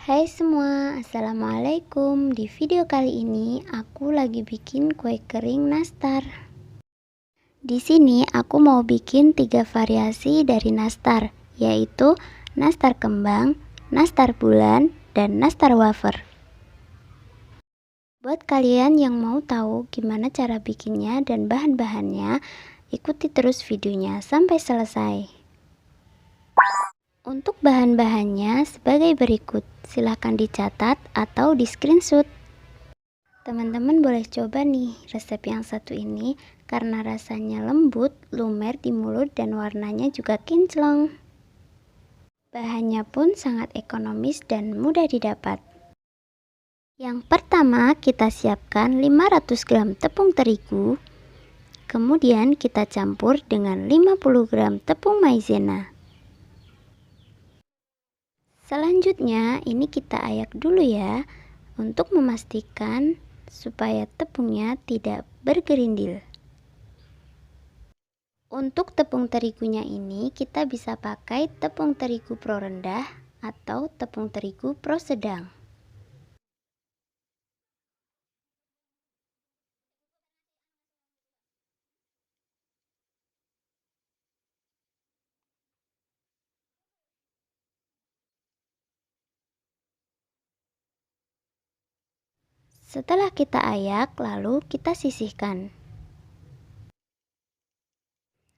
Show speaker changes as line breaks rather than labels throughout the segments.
Hai semua, assalamualaikum. Di video kali ini aku lagi bikin kue kering nastar. Di sini aku mau bikin 3 variasi dari nastar, yaitu nastar kembang, nastar bulan, dan nastar wafer. Buat kalian yang mau tahu gimana cara bikinnya dan bahan-bahannya, ikuti terus videonya sampai selesai. Untuk bahan-bahannya sebagai berikut, silahkan dicatat atau di screenshot. Teman-teman boleh coba nih resep yang satu ini karena rasanya lembut, lumer di mulut dan warnanya juga kinclong. Bahannya pun sangat ekonomis dan mudah didapat. Yang pertama kita siapkan 500 gram tepung terigu, kemudian kita campur dengan 50 gram tepung maizena. Selanjutnya ini kita ayak dulu ya, untuk memastikan supaya tepungnya tidak bergerindil. Untuk tepung terigunya ini kita bisa pakai tepung terigu pro rendah atau tepung terigu pro sedang. Setelah kita ayak, lalu kita sisihkan.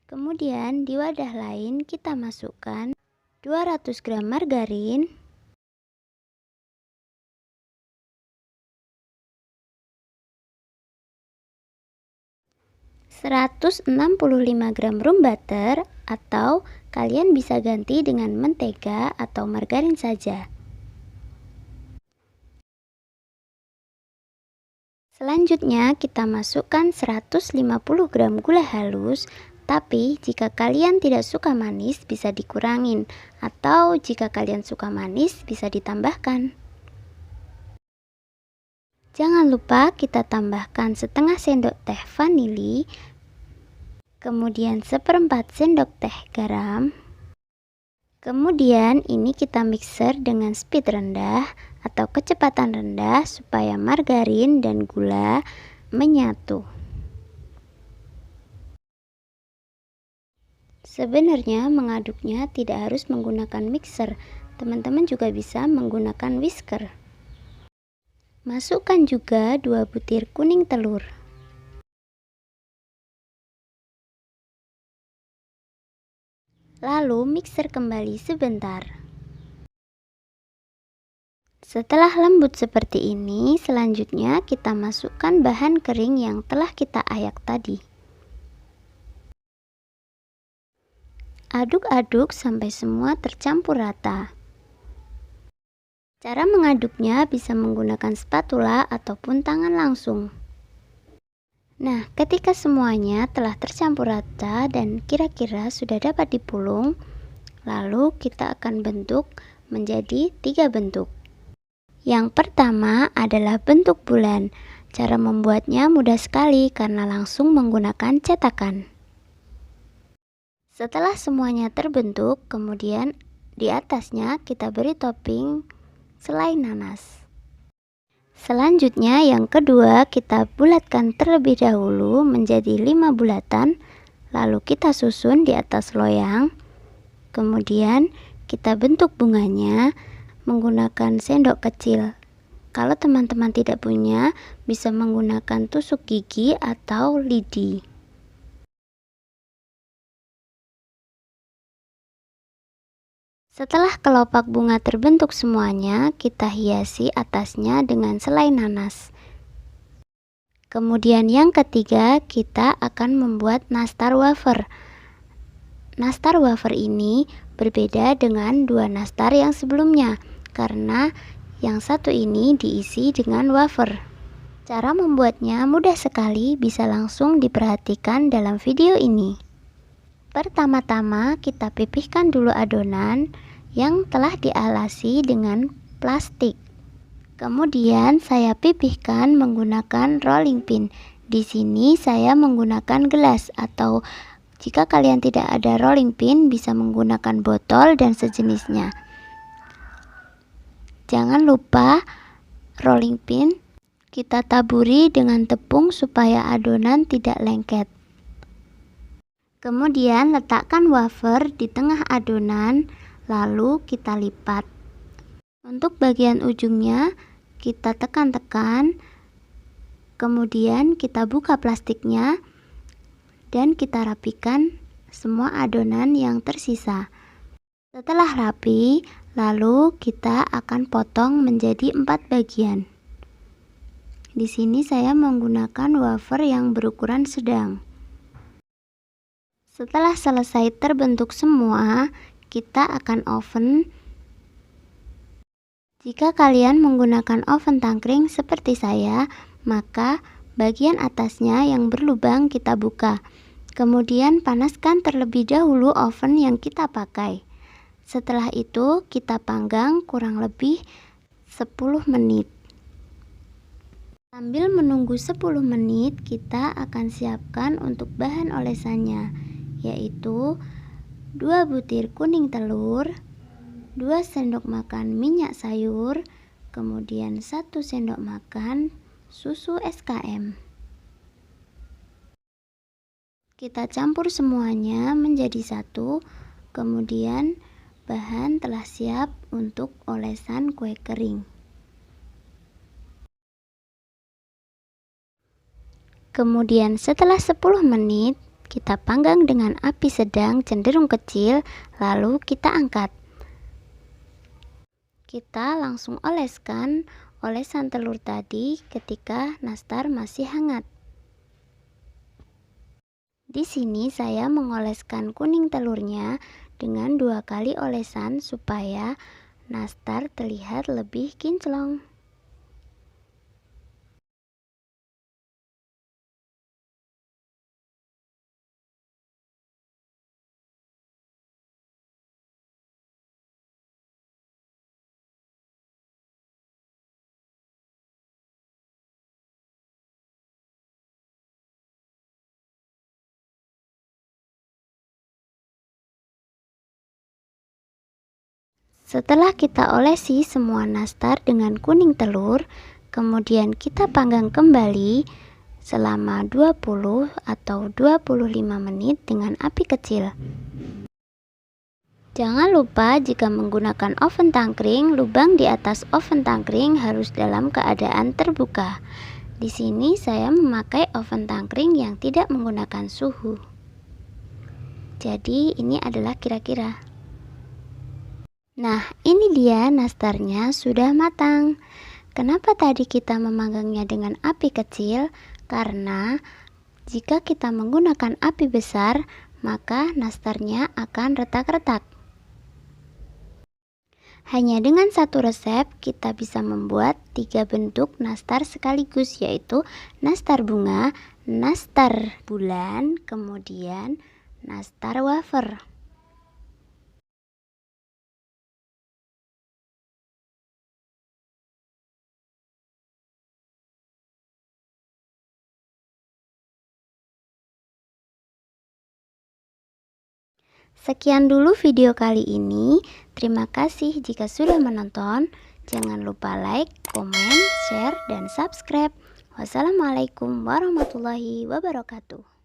Kemudian di wadah lain kita masukkan 200 gram margarin, 165 gram room butter atau kalian bisa ganti dengan mentega atau margarin saja. Selanjutnya kita masukkan 150 gram gula halus, tapi jika kalian tidak suka manis bisa dikurangin, atau jika kalian suka manis bisa ditambahkan. Jangan lupa kita tambahkan setengah sendok teh vanili, kemudian seperempat sendok teh garam. Kemudian ini kita mixer dengan speed rendah atau kecepatan rendah supaya margarin dan gula menyatu. Sebenarnya mengaduknya tidak harus menggunakan mixer, teman-teman juga bisa menggunakan whisker. Masukkan juga 2 butir kuning telur. Lalu mixer kembali sebentar. Setelah lembut seperti ini, selanjutnya kita masukkan bahan kering yang telah kita ayak tadi. Aduk-aduk sampai semua tercampur rata. Cara mengaduknya bisa menggunakan spatula ataupun tangan langsung. Nah, ketika semuanya telah tercampur rata dan kira-kira sudah dapat dipulung, lalu kita akan bentuk menjadi 3 bentuk. Yang pertama adalah bentuk bulan. Cara membuatnya mudah sekali karena langsung menggunakan cetakan. Setelah semuanya terbentuk, kemudian di atasnya kita beri topping selai nanas. Selanjutnya yang kedua kita bulatkan terlebih dahulu menjadi 5 bulatan, lalu kita susun di atas loyang. Kemudian kita bentuk bunganya menggunakan sendok kecil. Kalau teman-teman tidak punya, bisa menggunakan tusuk gigi atau lidi. Setelah kelopak bunga terbentuk semuanya, kita hiasi atasnya dengan selai nanas. Kemudian yang ketiga, kita akan membuat nastar wafer. Nastar wafer ini berbeda dengan 2 nastar yang sebelumnya, karena yang satu ini diisi dengan wafer. Cara membuatnya mudah sekali, bisa langsung diperhatikan dalam video ini. Pertama-tama kita pipihkan dulu adonan yang telah dialasi dengan plastik. Kemudian saya pipihkan menggunakan rolling pin. Di sini saya menggunakan gelas atau jika kalian tidak ada rolling pin bisa menggunakan botol dan sejenisnya. Jangan lupa rolling pin kita taburi dengan tepung supaya adonan tidak lengket. Kemudian letakkan wafer di tengah adonan, lalu kita lipat. Untuk bagian ujungnya kita tekan-tekan, kemudian kita buka plastiknya dan kita rapikan semua adonan yang tersisa. Setelah rapi, lalu kita akan potong menjadi 4 bagian. Di sini saya menggunakan wafer yang berukuran sedang. Setelah selesai terbentuk semua, kita akan oven. Jika kalian menggunakan oven tangkring seperti saya, maka bagian atasnya yang berlubang kita buka. Kemudian panaskan terlebih dahulu oven yang kita pakai. Setelah itu kita panggang kurang lebih 10 menit. Sambil menunggu 10 menit, kita akan siapkan untuk bahan olesannya, yaitu 2 butir kuning telur, 2 sendok makan minyak sayur, kemudian 1 sendok makan susu SKM. Kita campur semuanya menjadi satu, kemudian bahan telah siap untuk olesan kue kering. Kemudian setelah 10 menit, kita panggang dengan api sedang cenderung kecil, lalu kita angkat. Kita langsung oleskan olesan telur tadi ketika nastar masih hangat. Di sini saya mengoleskan kuning telurnya dengan 2 kali olesan supaya nastar terlihat lebih kinclong. Setelah kita olesi semua nastar dengan kuning telur, kemudian kita panggang kembali selama 20 atau 25 menit dengan api kecil. Jangan lupa jika menggunakan oven tangkring, lubang di atas oven tangkring harus dalam keadaan terbuka. Di sini saya memakai oven tangkring yang tidak menggunakan suhu. Jadi ini adalah kira-kira. Nah, ini dia nastarnya sudah matang. Kenapa tadi kita memanggangnya dengan api kecil? Karena jika kita menggunakan api besar, maka nastarnya akan retak-retak. Hanya dengan satu resep, kita bisa membuat 3 bentuk nastar sekaligus, yaitu nastar bunga, nastar bulan, kemudian nastar wafer. Sekian dulu video kali ini. Terima kasih jika sudah menonton. Jangan lupa like, komen, share, dan subscribe. Wassalamualaikum warahmatullahi wabarakatuh.